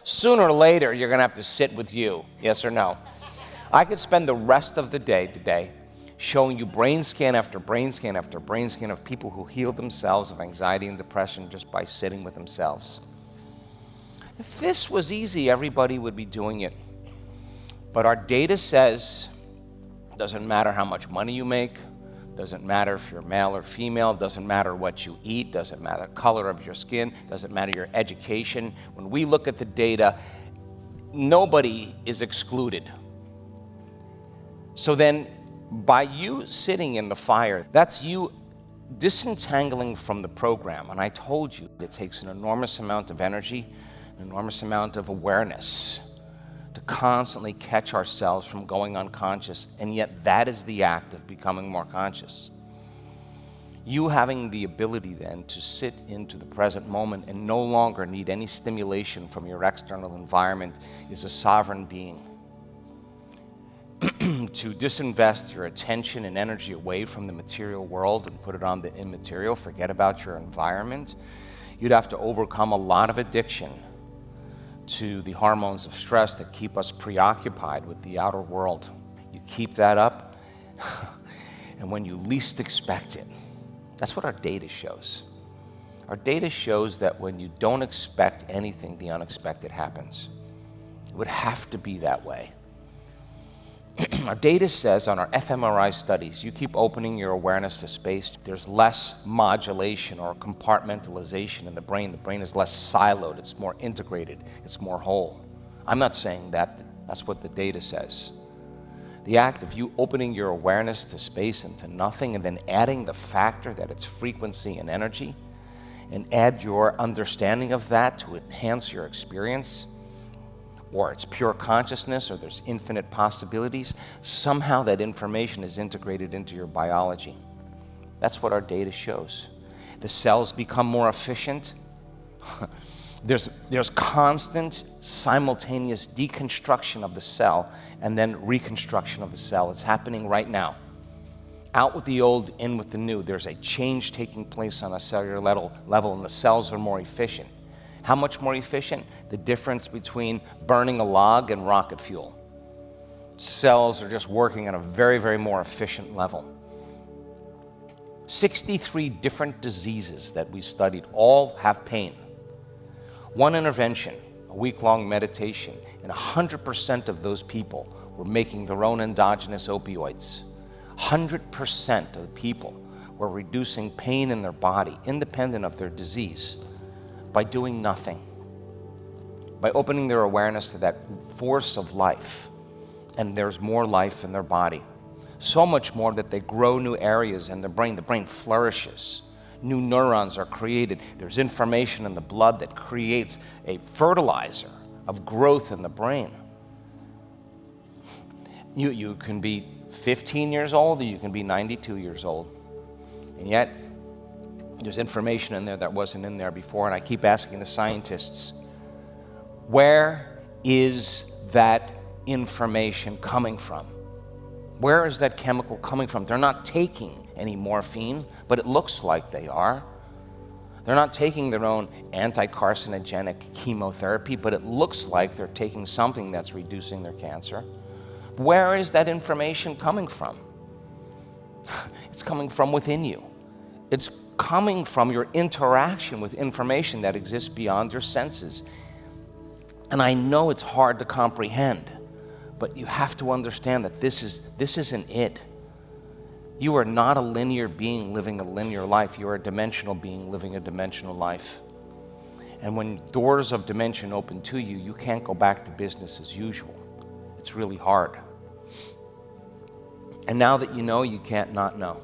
Sooner or later, you're going to have to sit with you, yes or no? I could spend the rest of the day today showing you brain scan after brain scan after brain scan of people who healed themselves of anxiety and depression just by sitting with themselves. If this was easy, everybody would be doing it. But our data says it doesn't matter how much money you make, doesn't matter if you're male or female, doesn't matter what you eat, doesn't matter the color of your skin, doesn't matter your education. When we look at the data, nobody is excluded. So then, by you sitting in the fire, that's you disentangling from the program. And I told you it takes an enormous amount of energy, an enormous amount of awareness to constantly catch ourselves from going unconscious, and yet that is the act of becoming more conscious. You having the ability then to sit into the present moment and no longer need any stimulation from your external environment is a sovereign being. To disinvest your attention and energy away from the material world and put it on the immaterial, forget about your environment, you'd have to overcome a lot of addiction to the hormones of stress that keep us preoccupied with the outer world. You keep that up, and when you least expect it, that's what our data shows. Our data shows that when you don't expect anything, the unexpected happens. It would have to be that way. Our data says on our fMRI studies, you keep opening your awareness to space, there's less modulation or compartmentalization in the brain. The brain is less siloed, it's more integrated, it's more whole. I'm not saying that, that's what the data says. The act of you opening your awareness to space and to nothing, and then adding the factor that it's frequency and energy, and add your understanding of that to enhance your experience, or it's pure consciousness, or there's infinite possibilities, somehow that information is integrated into your biology. That's what our data shows. The cells become more efficient. There's constant, simultaneous deconstruction of the cell and then reconstruction of the cell. It's happening right now. Out with the old, in with the new. There's a change taking place on a cellular level, and the cells are more efficient. How much more efficient? The difference between burning a log and rocket fuel. Cells are just working on a very, very more efficient level. 63 different diseases that we studied all have pain. One intervention, a week-long meditation, and 100% of those people were making their own endogenous opioids. 100% of the people were reducing pain in their body, independent of their disease, by doing nothing, by opening their awareness to that force of life. And there's more life in their body. So much more that they grow new areas in the brain. The brain flourishes. New neurons are created. There's information in the blood that creates a fertilizer of growth in the brain. You can be 15 years old, or you can be 92 years old. And yet, there's information in there that wasn't in there before, and I keep asking the scientists, where is that information coming from? Where is that chemical coming from? They're not taking any morphine, but it looks like they are. They're not taking their own anti-carcinogenic chemotherapy, but it looks like they're taking something that's reducing their cancer. Where is that information coming from? It's coming from within you. It's coming from your interaction with information that exists beyond your senses. And I know it's hard to comprehend, but you have to understand that this isn't it. You are not a linear being living a linear life. You are a dimensional being living a dimensional life. And when doors of dimension open to you, you can't go back to business as usual. It's really hard. And now that you know, you can't not know.